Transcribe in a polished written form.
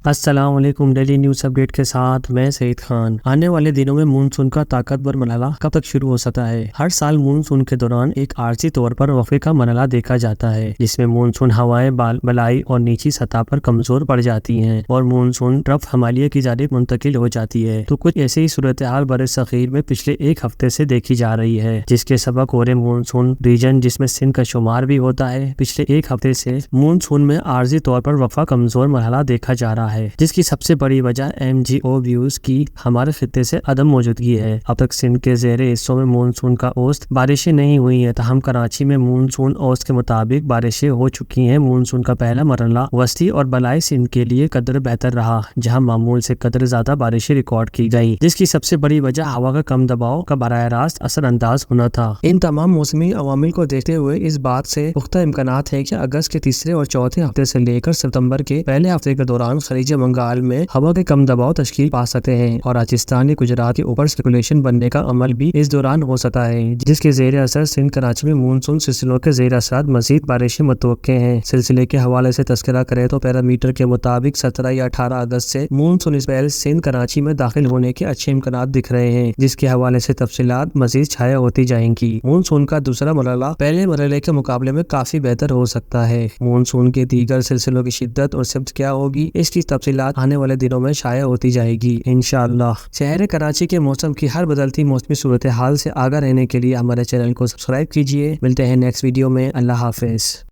السلام علیکم۔ Daily news update کے ساتھ میں سعید خان۔ آنے والے دنوں میں مونسون کا طاقتور مرحلہ کب تک شروع ہو سکتا ہے؟ ہر سال مونسون کے دوران ایک عارضی طور پر وقفے کا مرحلہ دیکھا جاتا ہے، جس میں مونسون ہوائیں بالائی اور نیچی سطح پر کمزور پڑ جاتی ہیں اور مونسون ٹرف ہمالیہ کی جانب منتقل ہو جاتی ہے۔ تو کچھ ایسی ہی صورتحال برصغیر میں پچھلے ایک ہفتے سے دیکھی جا رہی ہے، جس کے سبب کورے مونسون ریجن، جس میں سندھ کا شمار بھی ہوتا ہے، پچھلے ایک ہفتے سے مونسون میں عارضی طور پر وقفہ کمزور مرحلہ دیکھا جا رہا ہے، جس کی سب سے بڑی وجہ MGO ویوز کی ہمارے خطے سے عدم موجودگی ہے۔ اب تک سندھ کے زیر حصوں میں مونسون کا اوسط بارشیں نہیں ہوئی ہیں، تاہم کراچی میں مونسون اوسط کے مطابق بارشیں ہو چکی ہیں۔ مونسون کا پہلا مرحلہ وسطی اور بالائی سندھ کے لیے قدر بہتر رہا، جہاں معمول سے قدر زیادہ بارشیں ریکارڈ کی گئیں، جس کی سب سے بڑی وجہ ہوا کا کم دباؤ کا براہ راست اثر انداز ہونا تھا۔ ان تمام موسمی عوامل کو دیکھتے ہوئے اس بات سے پختہ امکانات ہے کہ اگست کے تیسرے اور چوتھے ہفتے سے لے کر ستمبر کے پہلے ہفتے کے دوران خلیج بنگال میں ہوا کے کم دباؤ تشکیل پا سکتے ہیں اور راجستھان یا گجرات کے اوپر سرکولیشن بننے کا عمل بھی اس دوران ہو سکتا ہے، جس کے زیر اثر سندھ کراچی میں مونسون سلسلوں کے زیر اثرات مزید بارشیں متوقع ہیں۔ سلسلے کے حوالے سے تذکرہ کریں تو پیرامیٹر کے مطابق 17 یا 18 اگست سے مونسون اسپیل سندھ کراچی میں داخل ہونے کے اچھے امکانات دکھ رہے ہیں، جس کے حوالے سے تفصیلات مزید چھایا ہوتی جائیں گی۔ مونسون کا دوسرا مرحلہ پہلے مرحلے کے مقابلے میں کافی بہتر ہو سکتا ہے۔ مونسون کے دیگر سلسلوں کی شدت اور سمت کیا ہوگی، اس کی تفصیلات آنے والے دنوں میں شائع ہوتی جائے گی انشاءاللہ۔ شہر کراچی کے موسم کی ہر بدلتی موسمی صورتحال سے آگاہ رہنے کے لیے ہمارے چینل کو سبسکرائب کیجیے۔ ملتے ہیں نیکسٹ ویڈیو میں۔ اللہ حافظ۔